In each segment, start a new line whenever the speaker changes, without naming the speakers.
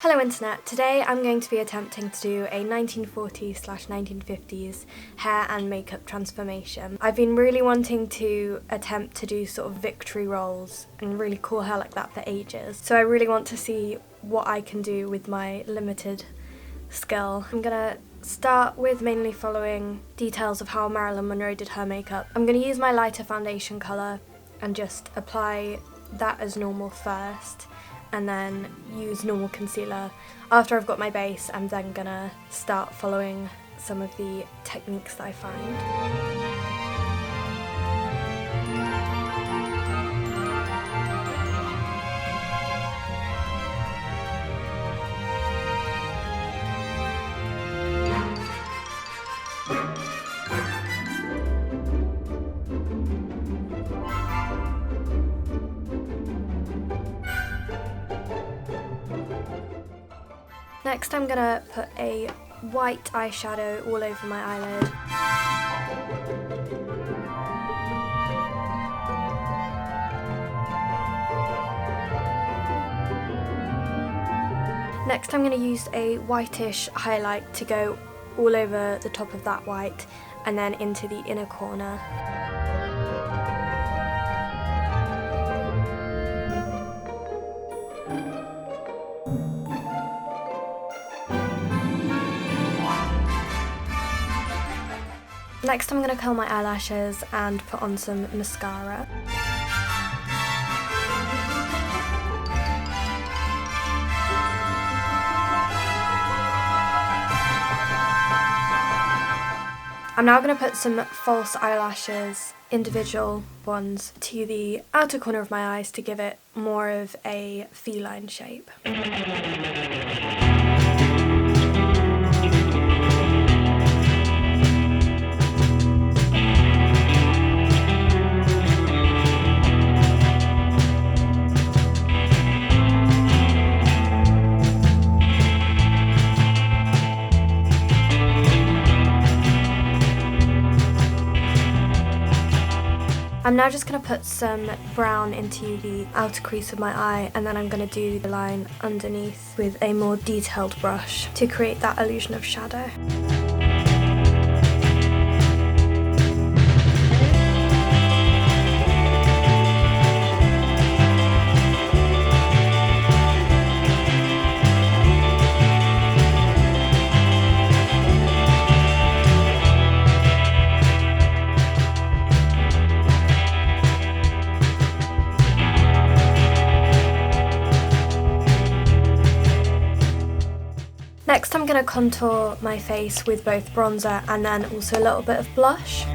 Hello Internet, today I'm going to be attempting to do a 1940s/1950s hair and makeup transformation. I've been really wanting to attempt to do sort of victory rolls and really cool hair like that for ages, so I really want to see what I can do with my limited skill. I'm gonna start with mainly following details of how Marilyn Monroe did her makeup. I'm gonna use my lighter foundation colour and just apply that as normal first, and then use normal concealer. After I've got my base, I'm then gonna start following some of the techniques that I find. Next I'm gonna put a white eyeshadow all over my eyelid. Next I'm gonna use a whitish highlight to go all over the top of that white and then into the inner corner. Next I'm going to curl my eyelashes and put on some mascara. I'm now going to put some false eyelashes, individual ones, to the outer corner of my eyes to give it more of a feline shape. I'm now just going to put some brown into the outer crease of my eye, and then I'm going to do the line underneath with a more detailed brush to create that illusion of shadow. Next I'm going to contour my face with both bronzer and then also a little bit of blush.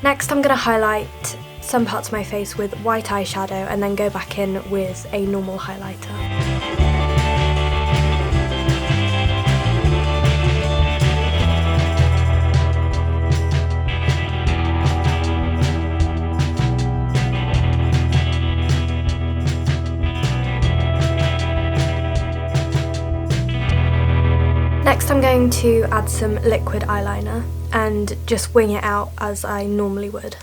Next I'm going to highlight some parts of my face with white eyeshadow and then go back in with a normal highlighter. Next I'm going to add some liquid eyeliner and just wing it out as I normally would.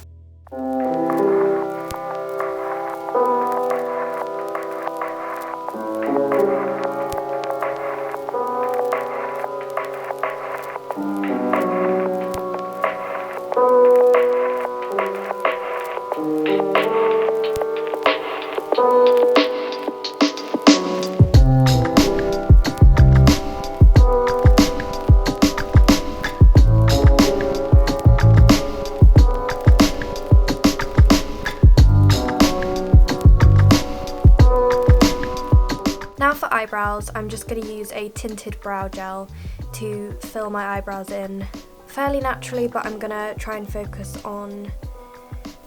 Now for eyebrows, I'm just going to use a tinted brow gel to fill my eyebrows in fairly naturally, but I'm going to try and focus on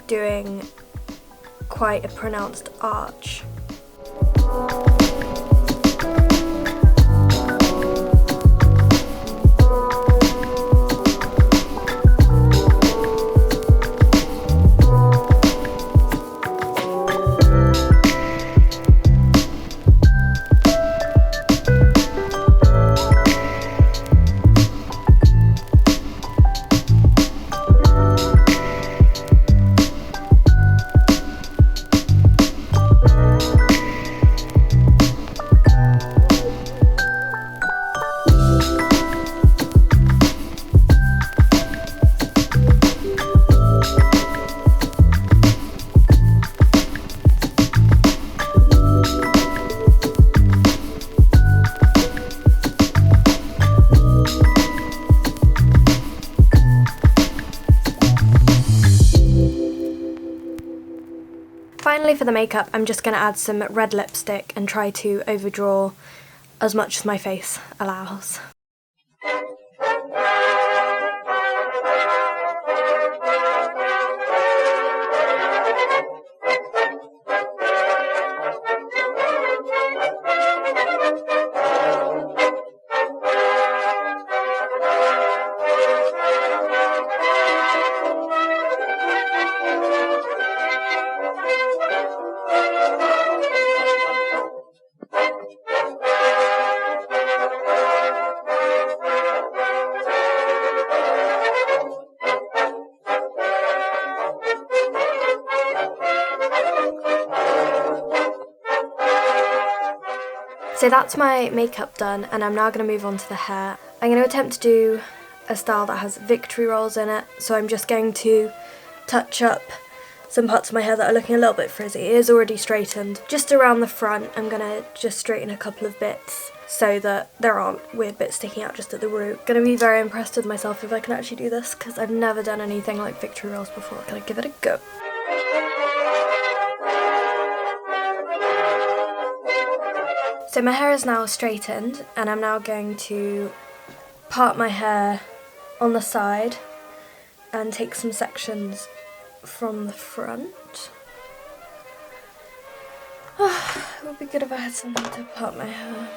doing quite a pronounced arch. for the makeup, I'm just going to add some red lipstick and try to overdraw as much as my face allows. So that's my makeup done, and I'm now going to move on to the hair. I'm going to attempt to do a style that has victory rolls in it, so I'm just going to touch up some parts of my hair that are looking a little bit frizzy. It is already straightened. Just around the front, I'm going to just straighten a couple of bits so that there aren't weird bits sticking out just at the root. Going to be very impressed with myself if I can actually do this, because I've never done anything like victory rolls before. Gonna give it a go. So my hair is now straightened, and I'm now going to part my hair on the side and take some sections from the front. It would be good if I had something to part my hair.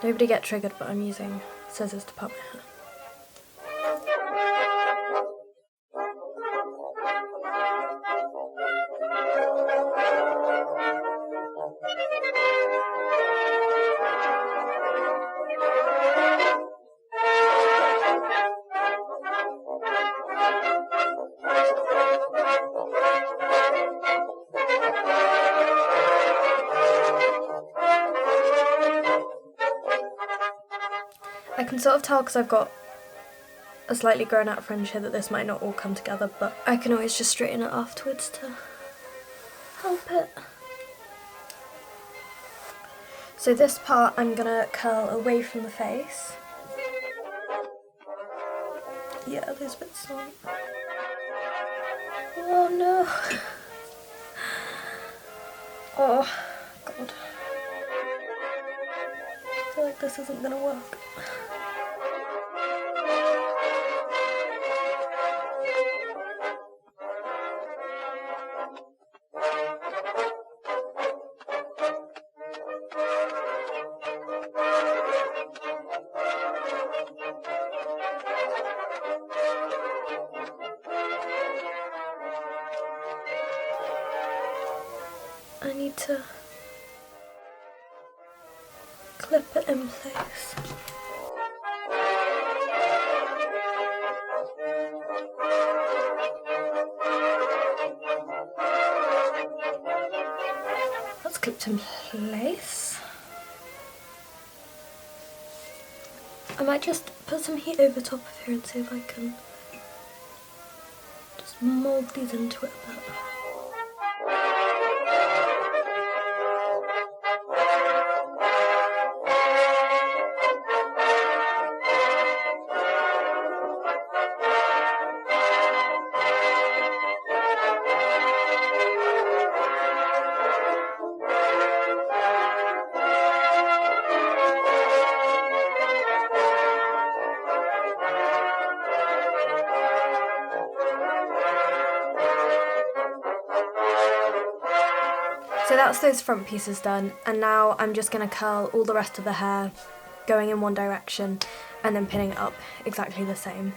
Nobody get triggered, but I'm using scissors to part my hair. I can sort of tell because I've got a slightly grown out fringe here that this might not all come together, but I can always just straighten it afterwards to help it. So this part I'm gonna curl away from the face. Yeah, those bits aren't. Oh no. Oh god. I feel like this isn't gonna work. I need to clip it in place. That's clipped in place. I might just put some heat over top of here and see if I can just mould these into it a bit. So that's those front pieces done, and now I'm just going to curl all the rest of the hair going in one direction and then pinning it up exactly the same.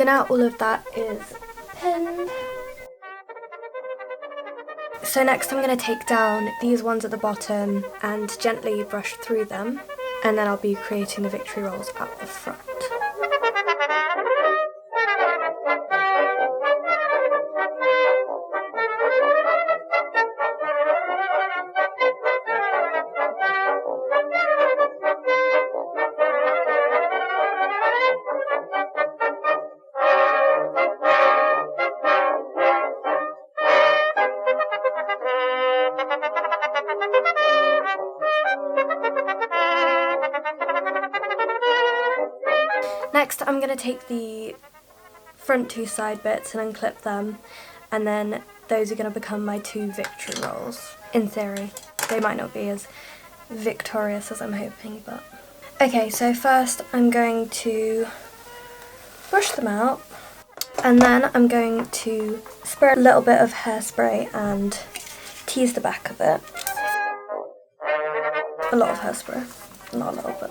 So now all of that is pinned. So next I'm going to take down these ones at the bottom and gently brush through them, and then I'll be creating the victory rolls at the front. Next I'm going to take the front two side bits and unclip them, and then those are going to become my 2 victory rolls. In theory. They might not be as victorious as I'm hoping, but... Okay, so first I'm going to brush them out, and then I'm going to spray a little bit of hairspray and tease the back of it. A lot of hairspray, not a little bit.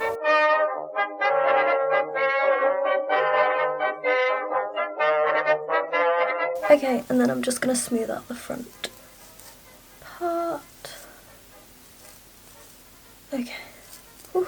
Okay, and then I'm just going to smooth out the front part. Okay. Whew.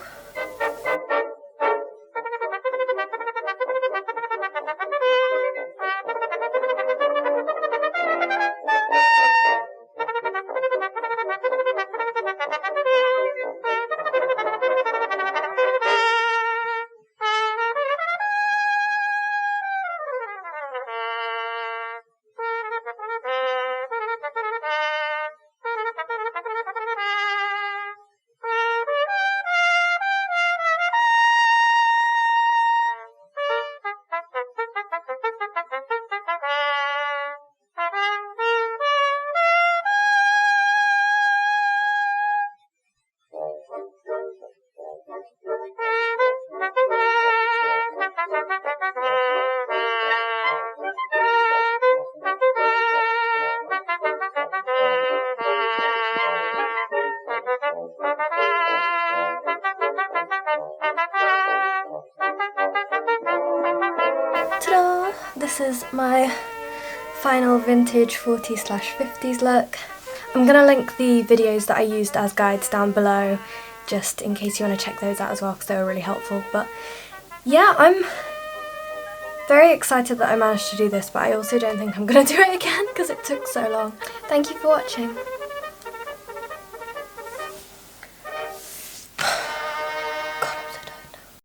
Ta-da! This is my final vintage 40s/50s look. I'm going to link the videos that I used as guides down below, just in case you want to check those out as well, because they were really helpful. But yeah, I'm very excited that I managed to do this, but I also don't think I'm going to do it again because it took so long. Thank you for watching.